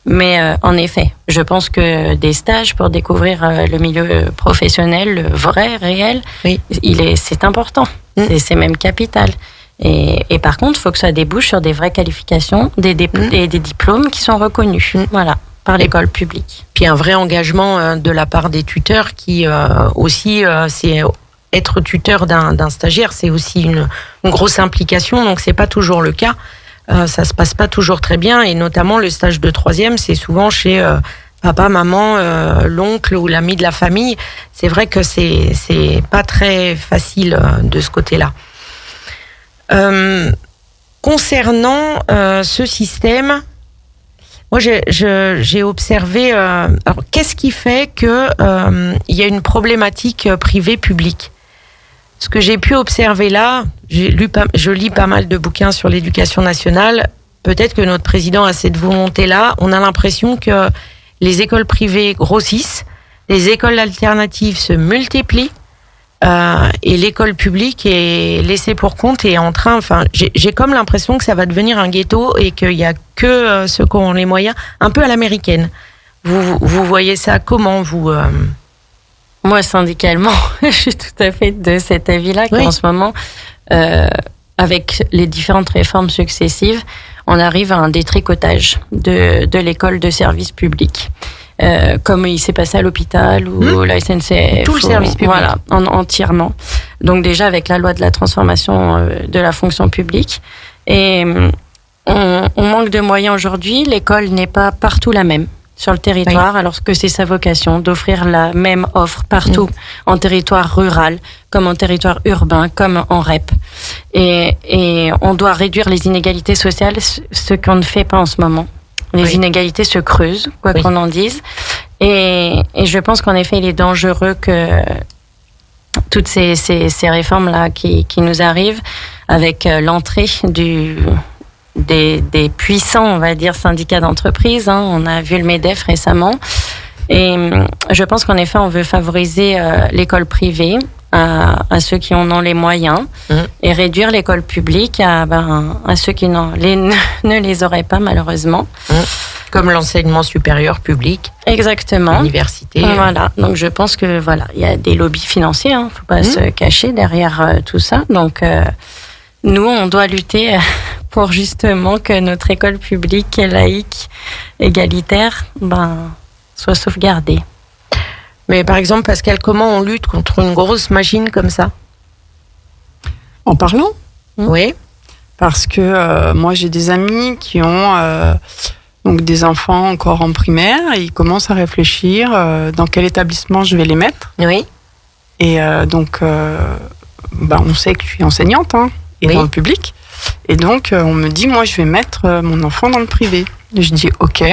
Mais en effet, je pense que des stages pour découvrir le milieu professionnel, le vrai, réel, c'est important. C'est même capital. Et par contre, il faut que ça débouche sur des vraies qualifications, des diplômes qui sont reconnus, voilà, par l'école publique. Puis un vrai engagement de la part des tuteurs qui aussi, c'est être tuteur d'un stagiaire, c'est aussi une grosse implication, donc c'est pas toujours le cas. Ça se passe pas toujours très bien, et notamment le stage de 3e, c'est souvent chez papa, maman, l'oncle ou l'ami de la famille. C'est vrai que c'est pas très facile de ce côté-là. Concernant ce système, moi j'ai observé. Alors, qu'est-ce qui fait que il y a une problématique privée-publique? Ce que j'ai pu observer là, je lis pas mal de bouquins sur l'éducation nationale. Peut-être que notre président a cette volonté-là. On a l'impression que les écoles privées grossissent, les écoles alternatives se multiplient, et l'école publique est laissée pour compte et est en train. Enfin, j'ai comme l'impression que ça va devenir un ghetto et qu'il y a que ceux qui ont les moyens, un peu à l'américaine. Vous voyez ça comment, vous? Moi, syndicalement, je suis tout à fait de cet avis-là, qu'en ce moment, avec les différentes réformes successives, on arrive à un détricotage de l'école de service public. Comme il s'est passé à l'hôpital ou la SNCF. Tout le service public. Voilà, entièrement. Donc déjà avec la loi de la transformation de la fonction publique. Et on manque de moyens aujourd'hui. L'école n'est pas partout la même sur le territoire, alors que c'est sa vocation d'offrir la même offre partout, en territoire rural, comme en territoire urbain, comme en REP. Et on doit réduire les inégalités sociales, ce qu'on ne fait pas en ce moment. Les inégalités se creusent, quoi qu'on en dise. Et je pense qu'en effet, il est dangereux que toutes ces réformes-là qui nous arrivent, avec l'entrée des puissants, on va dire, syndicats d'entreprise. On a vu le MEDEF récemment. Et je pense qu'en effet, on veut favoriser l'école privée à ceux qui en ont les moyens et réduire l'école publique à ceux qui ne les auraient pas, malheureusement. Comme l'enseignement supérieur public. Exactement. L'université. Voilà. Donc je pense que il y a des lobbies financiers, faut pas se cacher derrière tout ça. Donc nous, on doit lutter pour justement que notre école publique, laïque, égalitaire, soit sauvegardée. Mais par exemple, Pascal, comment on lutte contre une grosse machine comme ça? En parlant. Oui. Parce que moi, j'ai des amis qui ont donc des enfants encore en primaire et ils commencent à réfléchir dans quel établissement je vais les mettre. Oui. Et donc, on sait que je suis enseignante et dans le public. Et donc, on me dit, moi, je vais mettre mon enfant dans le privé. Et je dis, OK,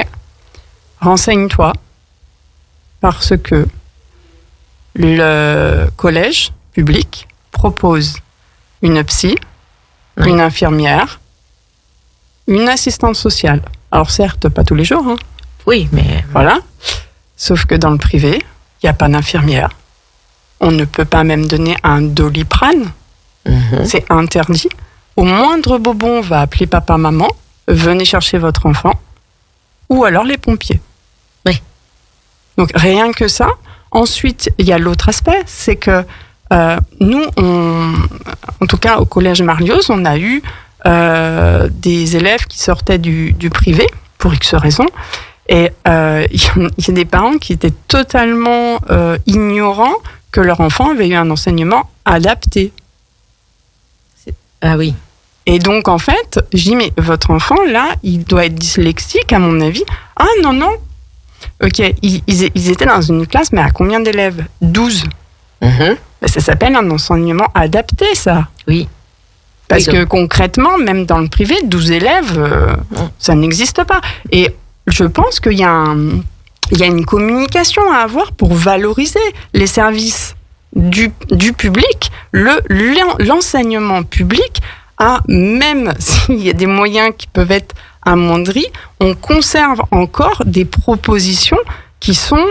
renseigne-toi. Parce que le collège public propose une psy, une infirmière, une assistante sociale. Alors certes, pas tous les jours. Oui, mais... Voilà. Sauf que dans le privé, il n'y a pas d'infirmière. On ne peut pas même donner un Doliprane. C'est interdit. Au moindre bobon, on va appeler papa, maman, venez chercher votre enfant, ou alors les pompiers. Oui. Donc rien que ça. Ensuite, il y a l'autre aspect, c'est que nous, en tout cas au collège Marlioz, on a eu des élèves qui sortaient du privé, pour X raisons, et il y a des parents qui étaient totalement ignorants que leur enfant avait eu un enseignement adapté. Ah oui. Et donc, en fait, je dis, mais votre enfant, là, il doit être dyslexique, à mon avis. Ah non. Ok, ils étaient dans une classe, mais à combien d'élèves? 12. Ça s'appelle un enseignement adapté, ça. Oui. Parce que concrètement, même dans le privé, 12 élèves, ça n'existe pas. Et je pense qu'il y a il y a une communication à avoir pour valoriser les services du public. L'enseignement public a, même s'il y a des moyens qui peuvent être amoindris, on conserve encore des propositions qui sont,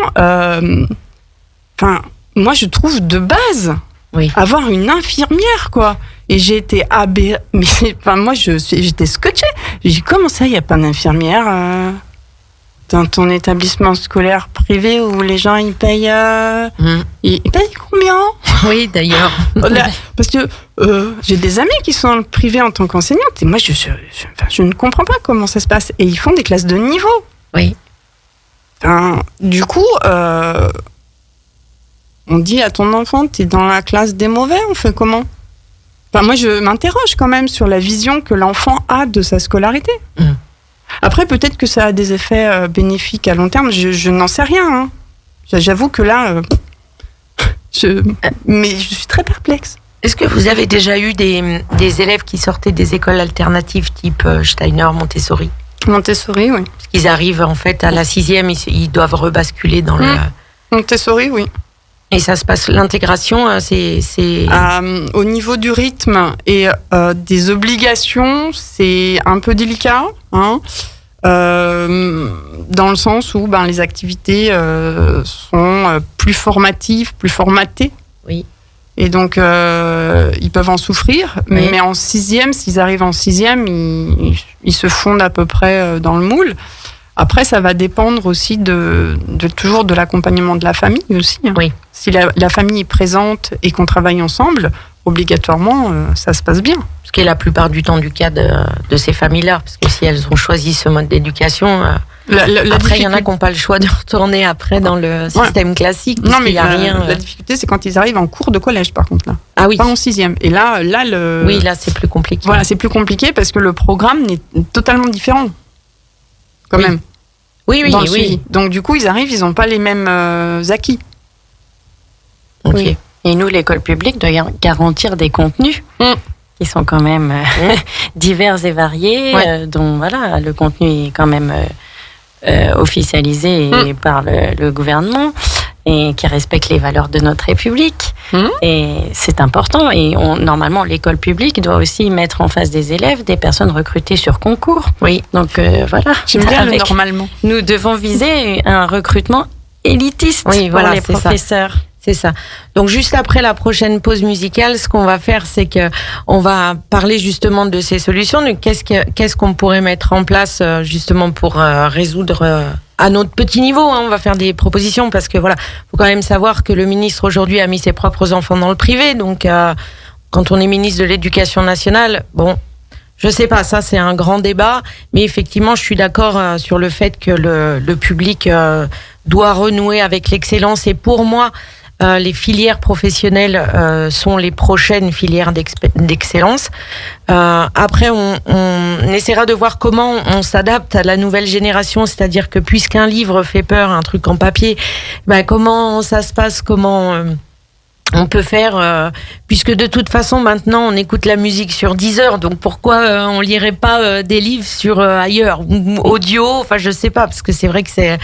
moi je trouve de base. Oui. Avoir une infirmière, quoi. Et j'ai été mais moi j'étais scotchée. J'ai dit, comment ça, il n'y a pas d'infirmière dans ton établissement scolaire privé où les gens ils payent ils payent combien? Oui, d'ailleurs. Parce que j'ai des amis qui sont dans le privé en tant qu'enseignante et moi je ne comprends pas comment ça se passe. Et ils font des classes de niveau. Oui. Du coup, on dit à ton enfant, t'es dans la classe des mauvais, on fait comment? Moi, je m'interroge quand même sur la vision que l'enfant a de sa scolarité. Après, peut-être que ça a des effets bénéfiques à long terme, je n'en sais rien. Hein. J'avoue que là, mais je suis très perplexe. Est-ce que vous avez déjà eu des élèves qui sortaient des écoles alternatives type Steiner, Montessori? Montessori, oui. Parce qu'ils arrivent en fait à la 6e, ils doivent rebasculer dans le... Montessori, oui. Et ça se passe, l'intégration, c'est... Au niveau du rythme et des obligations, c'est un peu délicat, hein, dans le sens où les activités sont plus formatives, plus formatées. Oui. Et donc, ils peuvent en souffrir. Oui. Mais en 6e, s'ils arrivent en 6e, ils se fondent à peu près dans le moule. Après, ça va dépendre aussi toujours de l'accompagnement de la famille aussi. Hein. Oui. Si la famille est présente et qu'on travaille ensemble, obligatoirement, ça se passe bien. Ce qui est la plupart du temps du cas de ces familles-là. Parce que si elles ont choisi ce mode d'éducation, après, il y en a qui n'ont pas le choix de retourner après dans le système classique. Non, mais y a rien, la difficulté, c'est quand ils arrivent en cours de collège, par contre. Là. Ah oui. Pas en 6e. Et là, oui, là, c'est plus compliqué. Voilà, c'est plus compliqué parce que le programme est totalement différent. Quand même. Oui, dans le suivi. Donc, du coup, ils arrivent, ils n'ont pas les mêmes acquis. Ok. Oui. Et nous, l'école publique doit garantir des contenus qui sont quand même divers et variés, dont voilà, le contenu est quand même officialisé par le gouvernement et qui respecte les valeurs de notre République. Et c'est important. Et normalement, l'école publique doit aussi mettre en face des élèves des personnes recrutées sur concours. Oui. Donc voilà. J'aime bien le normalement. Nous devons viser un recrutement élitiste pour les professeurs. C'est ça. Donc juste après la prochaine pause musicale, ce qu'on va faire, c'est que on va parler justement de ces solutions. Donc qu'est-ce qu'on pourrait mettre en place justement pour résoudre à notre petit niveau. On va faire des propositions parce que voilà, faut quand même savoir que le ministre aujourd'hui a mis ses propres enfants dans le privé. Donc quand on est ministre de l'Éducation nationale, bon. Je sais pas, ça c'est un grand débat, mais effectivement je suis d'accord sur le fait que le public doit renouer avec l'excellence et pour moi les filières professionnelles sont les prochaines filières d'excellence. Après on essaiera de voir comment on s'adapte à la nouvelle génération, c'est-à-dire que puisqu'un livre fait peur, un truc en papier, comment ça se passe, comment... on peut faire, puisque de toute façon maintenant on écoute la musique sur Deezer, donc pourquoi on lirait pas des livres sur ailleurs, audio, enfin je sais pas, parce que c'est vrai que c'est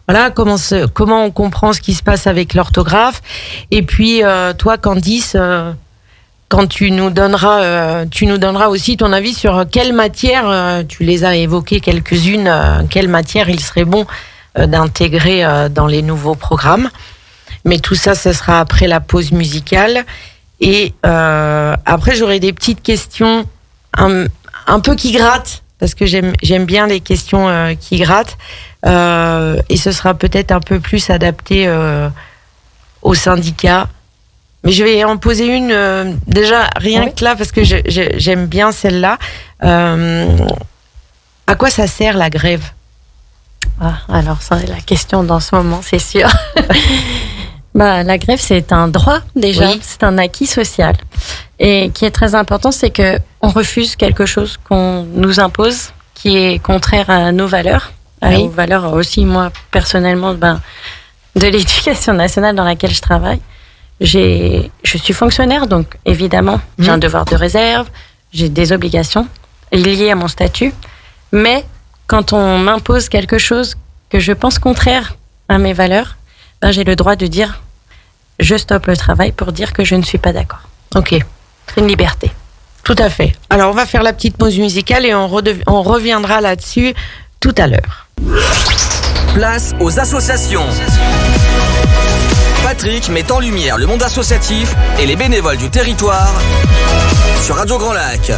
voilà comment on comprend ce qui se passe avec l'orthographe. Et puis toi Candice, quand tu nous donneras aussi ton avis sur quelle matière, tu les as évoquées quelques-unes, quelle matière il serait bon d'intégrer dans les nouveaux programmes. Mais tout ça, ce sera après la pause musicale. Et après, j'aurai des petites questions un peu qui grattent, parce que j'aime bien les questions qui grattent. Et ce sera peut-être un peu plus adapté aux syndicats. Mais je vais en poser une déjà rien que là, parce que j'aime bien celle-là. À quoi ça sert la grève ? Alors, ça, c'est la question dans ce moment, c'est sûr. La grève, c'est un droit déjà, c'est un acquis social. Et qui est très important, c'est que on refuse quelque chose qu'on nous impose, qui est contraire à nos valeurs, aux valeurs aussi, moi, personnellement, de l'éducation nationale dans laquelle je travaille. Je suis fonctionnaire, donc évidemment, j'ai un devoir de réserve, j'ai des obligations liées à mon statut, mais quand on m'impose quelque chose que je pense contraire à mes valeurs, j'ai le droit de dire je stoppe le travail pour dire que je ne suis pas d'accord. Ok. C'est une liberté. Tout à fait. Alors, on va faire la petite pause musicale et on reviendra là-dessus tout à l'heure. Place aux associations. Patrick met en lumière le monde associatif et les bénévoles du territoire sur Radio Grand Lac.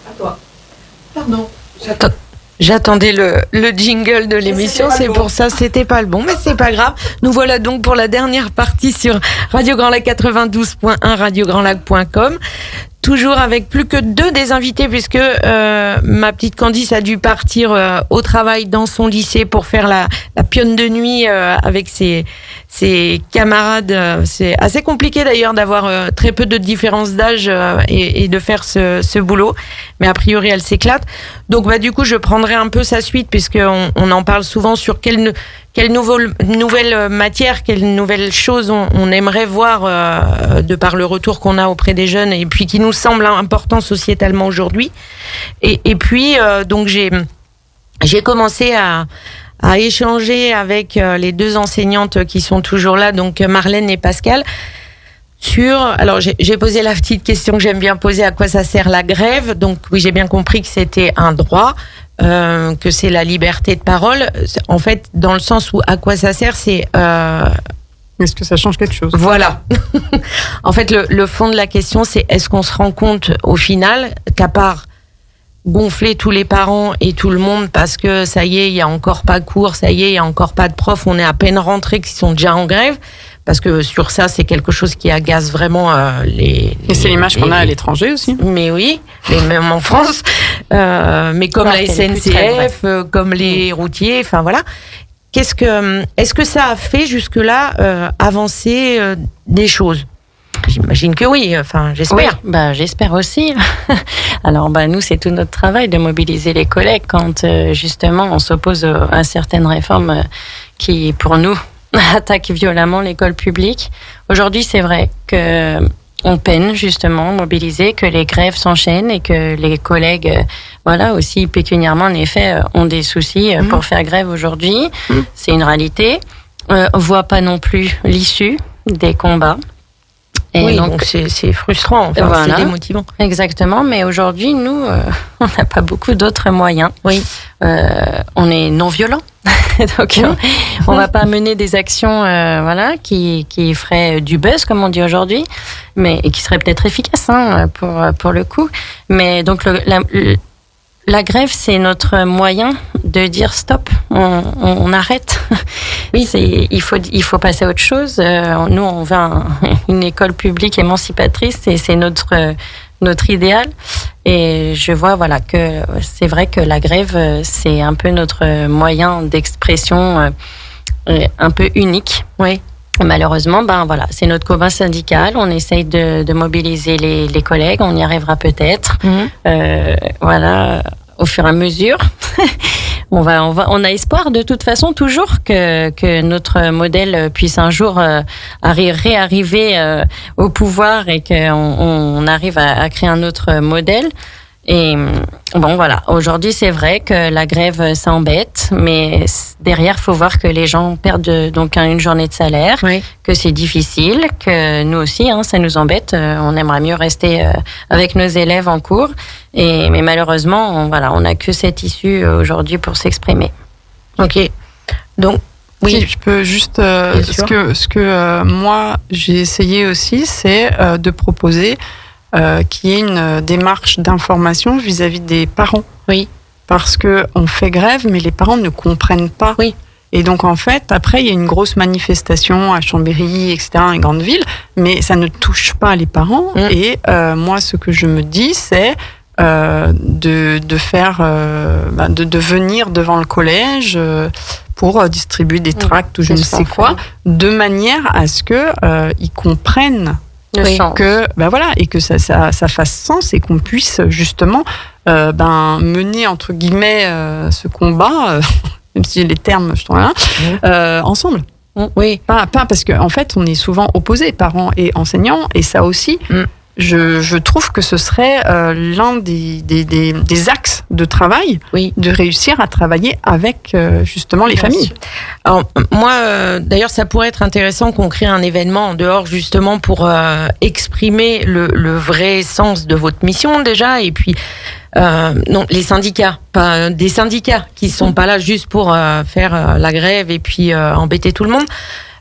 À toi. Pardon. J'attendais le jingle de l'émission, c'est pour ça, c'était pas le bon, mais c'est pas grave. Nous voilà donc pour la dernière partie sur Radio Grand Lac 92.1, radiograndlac.com. Toujours avec plus que 2 des invités, puisque ma petite Candice a dû partir au travail dans son lycée pour faire la pionne de nuit avec ses camarades. C'est assez compliqué d'ailleurs d'avoir très peu de différence d'âge et de faire ce boulot. Mais a priori, elle s'éclate. Donc du coup, je prendrai un peu sa suite, puisqu'on en parle souvent sur quelle nouvelle matière, quelle nouvelle chose on aimerait voir de par le retour qu'on a auprès des jeunes et puis qui nous semble important sociétalement aujourd'hui. Et puis, donc j'ai commencé à échanger avec les 2 enseignantes qui sont toujours là, donc Marlène et Pascal, alors j'ai posé la petite question que j'aime bien poser, à quoi ça sert la grève? Donc oui, j'ai bien compris que c'était un droit, que c'est la liberté de parole. En fait, dans le sens où à quoi ça sert, c'est... Est-ce que ça change quelque chose? Voilà. En fait, le fond de la question, c'est est-ce qu'on se rend compte au final qu'à part gonfler tous les parents et tout le monde parce que ça y est, il y a encore pas cours, ça y est, il y a encore pas de profs, on est à peine rentrés qui sont déjà en grève, parce que sur ça, c'est quelque chose qui agace vraiment Et c'est l'image qu'on a à l'étranger aussi. Mais oui, mais même en France. Mais comme la SNCF, comme les routiers, enfin voilà. Est-ce que ça a fait jusque-là avancer des choses? J'imagine que oui, enfin j'espère. Oui, j'espère aussi. Alors nous, c'est tout notre travail de mobiliser les collègues quand justement on s'oppose à certaines réformes qui, pour nous, attaquent violemment l'école publique. Aujourd'hui, c'est vrai que on peine justement à mobiliser, que les grèves s'enchaînent et que les collègues, aussi pécuniairement en effet, ont des soucis pour faire grève aujourd'hui. C'est une réalité. On voit pas non plus l'issue des combats. Et oui, donc c'est frustrant, c'est démotivant. Exactement, mais aujourd'hui, nous, on n'a pas beaucoup d'autres moyens. Oui. On est non-violents. Donc, on va pas mener des actions qui feraient du buzz, comme on dit aujourd'hui, mais qui seraient peut-être efficaces pour le coup. Mais donc, la grève, c'est notre moyen de dire stop, on arrête. Oui, il faut passer à autre chose. Nous, on veut une école publique émancipatrice et c'est notre idéal. Et je vois que c'est vrai que la grève, c'est un peu notre moyen d'expression un peu unique. Oui. Malheureusement, c'est notre combat syndical. On essaye de mobiliser les collègues. On y arrivera peut-être. Au fur et à mesure. On a espoir de toute façon toujours que notre modèle puisse un jour réarriver au pouvoir et qu'on arrive à créer un autre modèle. Et aujourd'hui c'est vrai que la grève ça embête, mais derrière faut voir que les gens perdent donc une journée de salaire, que c'est difficile, que nous aussi ça nous embête. On aimerait mieux rester avec nos élèves en cours, mais malheureusement on n'a que cette issue aujourd'hui pour s'exprimer. Ok, donc oui, si je peux juste ce que moi j'ai essayé aussi, c'est de proposer qu'il y ait une démarche d'information vis-à-vis des parents. Oui. Parce qu'on fait grève, mais les parents ne comprennent pas. Oui. Et donc, en fait, après, il y a une grosse manifestation à Chambéry, etc., une grande ville, mais ça ne touche pas les parents. Et moi, ce que je me dis, c'est de faire, de venir devant le collège pour distribuer des tracts ou je ne sais quoi, de manière à ce qu'ils comprennent et que ça fasse sens et qu'on puisse justement mener entre guillemets ce combat, même si les termes je trouve là, ensemble. Oui. Pas parce qu'en fait on est souvent opposés, parents et enseignants, et ça aussi je trouve que ce serait l'un des axes de travail, de réussir à travailler avec justement les familles. Alors moi, d'ailleurs, ça pourrait être intéressant qu'on crée un événement en dehors justement pour exprimer le vrai sens de votre mission déjà, et puis non, les syndicats, pas des syndicats qui sont pas là juste pour faire la grève et puis embêter tout le monde.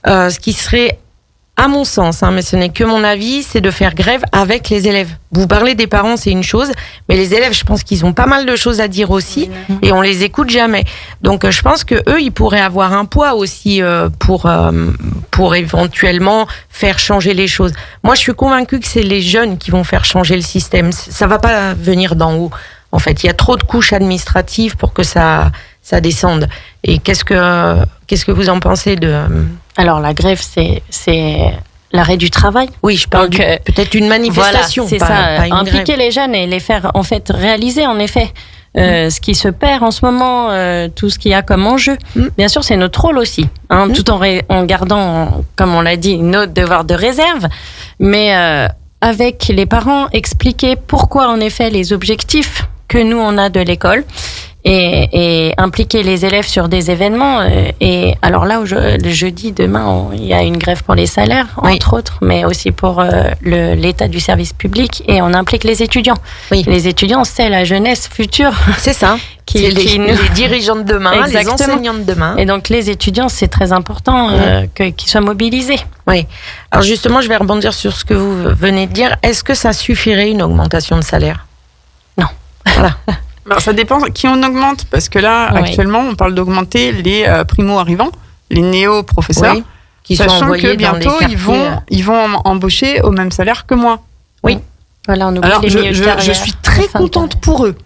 Ce qui serait, à mon sens, mais ce n'est que mon avis, c'est de faire grève avec les élèves. Vous parlez des parents, c'est une chose, mais les élèves, je pense qu'ils ont pas mal de choses à dire aussi, et on les écoute jamais. Donc, je pense que eux, ils pourraient avoir un poids aussi pour éventuellement faire changer les choses. Moi, je suis convaincue que c'est les jeunes qui vont faire changer le système. Ça va pas venir d'en haut. En fait, il y a trop de couches administratives pour que ça descende. Et qu'est-ce que vous en pensez de... Alors, la grève, c'est l'arrêt du travail. Oui, je parle peut-être une manifestation. Voilà, c'est ça. Pas impliquer grève. Les jeunes et les faire, en fait, réaliser, en effet, ce qui se perd en ce moment, tout ce qu'il y a comme enjeu. Bien sûr, c'est notre rôle aussi, tout en gardant, comme on l'a dit, notre devoir de réserve. Mais avec les parents, expliquer pourquoi, en effet, les objectifs que nous, on a de l'école, et impliquer les élèves sur des événements. Et alors là, le jeudi, demain, il y a une grève pour les salaires, entre autres, mais aussi pour l'état du service public, et on implique les étudiants. Oui. Les étudiants, c'est la jeunesse future. C'est ça. C'est les dirigeants de demain, les enseignants de demain. Et donc, les étudiants, c'est très important qu'ils soient mobilisés. Oui. Alors justement, je vais rebondir sur ce que vous venez de dire. Est-ce que ça suffirait, une augmentation de salaire ? Non. Voilà. Alors, ça dépend qui on augmente, parce que là, actuellement, on parle d'augmenter les primo-arrivants, les néo-professeurs, qui sachant sont envoyés que bientôt, ils vont embaucher au même salaire que moi. Oui. Voilà, on oublie alors, les milieux de carrière, je suis très contente pour eux.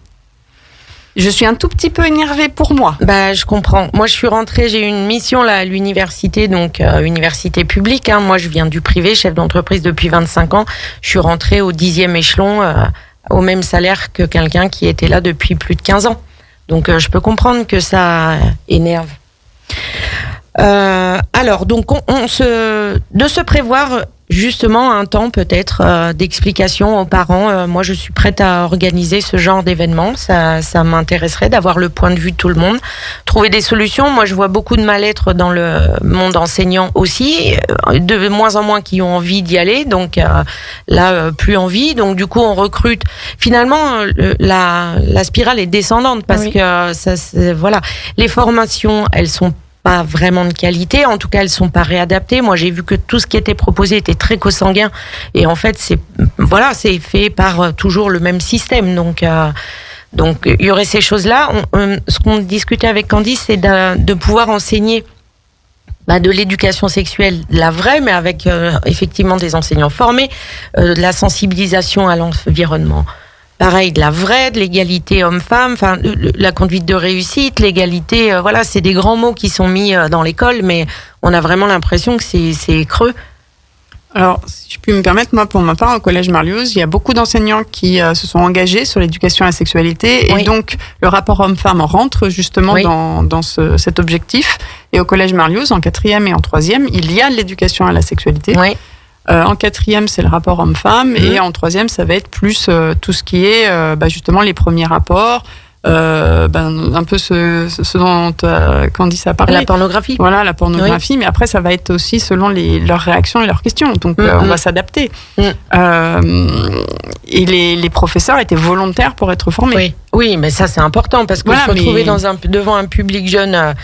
Je suis un tout petit peu énervée pour moi. Je comprends. Moi, je suis rentrée, j'ai eu une mission là à l'université, donc université publique. Moi, je viens du privé, chef d'entreprise depuis 25 ans. Je suis rentrée au 10e échelon, au même salaire que quelqu'un qui était là depuis plus de 15 ans. Donc, je peux comprendre que ça énerve. Alors, donc, de se prévoir justement un temps peut-être d'explication aux parents. Moi, je suis prête à organiser ce genre d'événement. Ça m'intéresserait d'avoir le point de vue de tout le monde, trouver des solutions. Moi, je vois beaucoup de mal-être dans le monde enseignant aussi, de moins en moins qui ont envie d'y aller. Donc là, plus envie. Donc du coup, on recrute. Finalement, la spirale est descendante parce que voilà, les formations, elles sont pas vraiment de qualité, en tout cas elles sont pas réadaptées. Moi j'ai vu que tout ce qui était proposé était très consanguin, et en fait c'est fait par toujours le même système, donc il y aurait ces choses-là. Ce qu'on discutait avec Candice, c'est de pouvoir enseigner de l'éducation sexuelle, la vraie, mais avec effectivement des enseignants formés, de la sensibilisation à l'environnement. Pareil, de la vraie, de l'égalité homme-femme, la conduite de réussite, l'égalité, c'est des grands mots qui sont mis dans l'école, mais on a vraiment l'impression que c'est creux. Alors, si je puis me permettre, moi, pour ma part, au Collège Marlioz, il y a beaucoup d'enseignants qui se sont engagés sur l'éducation à la sexualité, et donc le rapport homme-femme rentre justement dans cet objectif. Et au Collège Marlioz, en 4e et en 3e, il y a l'éducation à la sexualité. Oui. En 4e, c'est le rapport homme-femme, et en 3e, ça va être plus tout ce qui est justement les premiers rapports, un peu ce dont Candice a parlé. La pornographie. Voilà, la pornographie, mais après, ça va être aussi selon leurs réactions et leurs questions. Donc, on va s'adapter. Et les professeurs étaient volontaires pour être formés. Oui, mais ça, c'est important, parce que se retrouver devant un public jeune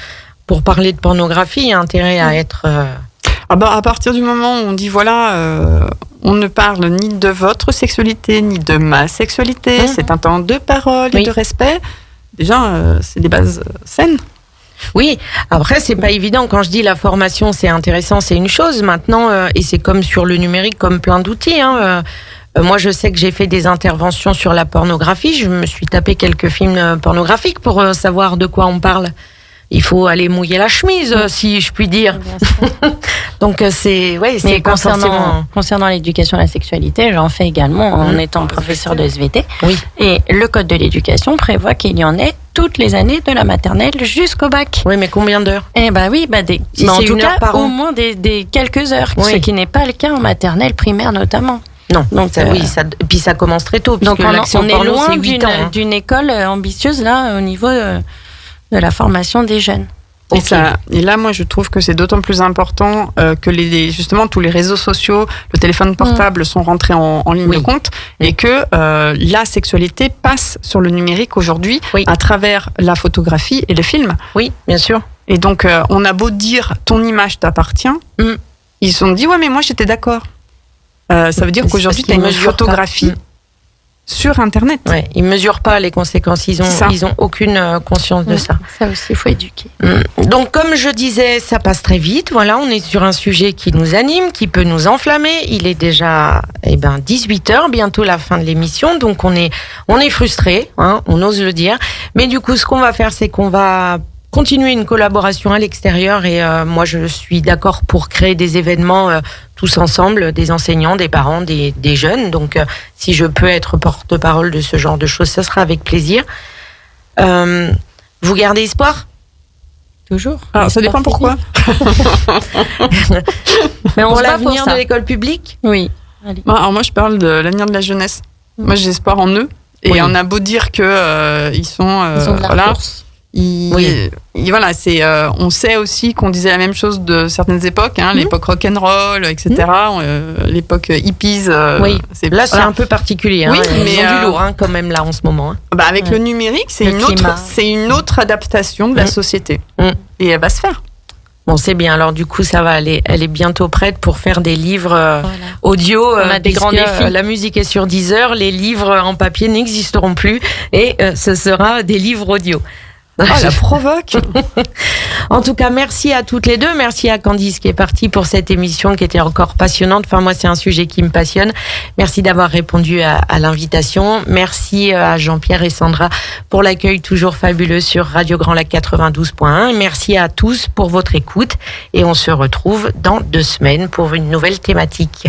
pour parler de pornographie, il y a intérêt à être... à partir du moment où on dit on ne parle ni de votre sexualité ni de ma sexualité, c'est un temps de parole et de respect. Déjà, c'est des bases saines. Oui, après c'est pas évident. Quand je dis la formation, c'est intéressant, c'est une chose. Maintenant, et c'est comme sur le numérique, comme plein d'outils. Moi, je sais que j'ai fait des interventions sur la pornographie. Je me suis tapé quelques films pornographiques pour savoir de quoi on parle. Il faut aller mouiller la chemise, si je puis dire. Donc c'est concernant l'éducation à la sexualité, j'en fais également en étant professeur de SVT. Oui. Et le code de l'éducation prévoit qu'il y en ait toutes les années de la maternelle jusqu'au bac. Oui, mais combien d'heures ? En tout cas, au moins des quelques heures, ce qui n'est pas le cas en maternelle primaire notamment. Non. Donc, et puis ça commence très tôt. Donc l'accès au on est porno, loin c'est 8 ans. Hein. d'une école ambitieuse là au niveau de la formation des jeunes. Et là, moi, je trouve que c'est d'autant plus important que justement tous les réseaux sociaux, le téléphone portable sont rentrés en ligne de compte et que la sexualité passe sur le numérique aujourd'hui à travers la photographie et les films. Oui, bien sûr. Et donc, on a beau dire ton image t'appartient, ils se sont dit ouais, mais moi j'étais d'accord. Ça veut dire qu'aujourd'hui, tu as une photographie sur Internet. Ouais, ils mesurent pas les conséquences. Ils ont aucune conscience de ça. Ça aussi, il faut éduquer. Donc, comme je disais, ça passe très vite. Voilà, on est sur un sujet qui nous anime, qui peut nous enflammer. Il est déjà 18h, bientôt la fin de l'émission. Donc, on est frustrés, hein, on ose le dire. Mais du coup, ce qu'on va faire, c'est qu'on va continuer une collaboration à l'extérieur et moi je suis d'accord pour créer des événements tous ensemble, des enseignants, des parents, des jeunes. Donc si je peux être porte-parole de ce genre de choses, ça sera avec plaisir. Vous gardez espoir ? Toujours. Alors, ça dépend pourquoi. Mais on pour se bat l'avenir pour ça. de l'école publique ? Oui. Alors moi je parle de l'avenir de la jeunesse. Moi j'ai espoir en eux et on a beau dire que ils sont de la force. Voilà, on sait aussi qu'on disait la même chose de certaines époques, hein, l'époque rock'n'roll, etc., l'époque hippies. C'est un peu particulier. Hein, mais ils ont du lourd quand même là en ce moment. Hein. Avec le numérique, c'est une autre adaptation de la société. Et elle va se faire. Bon, c'est bien. Alors, du coup, ça va aller. Elle est bientôt prête pour faire des livres audio. On a des grands défis. La musique est sur Deezer. Les livres en papier n'existeront plus. Et ce sera des livres audio. La provoque. En tout cas, merci à toutes les deux. Merci à Candice qui est partie pour cette émission qui était encore passionnante. Enfin, moi, c'est un sujet qui me passionne. Merci d'avoir répondu à l'invitation. Merci à Jean-Pierre et Sandra pour l'accueil toujours fabuleux sur Radio Grand Lac 92.1. Merci à tous pour votre écoute. Et on se retrouve dans 2 semaines pour une nouvelle thématique.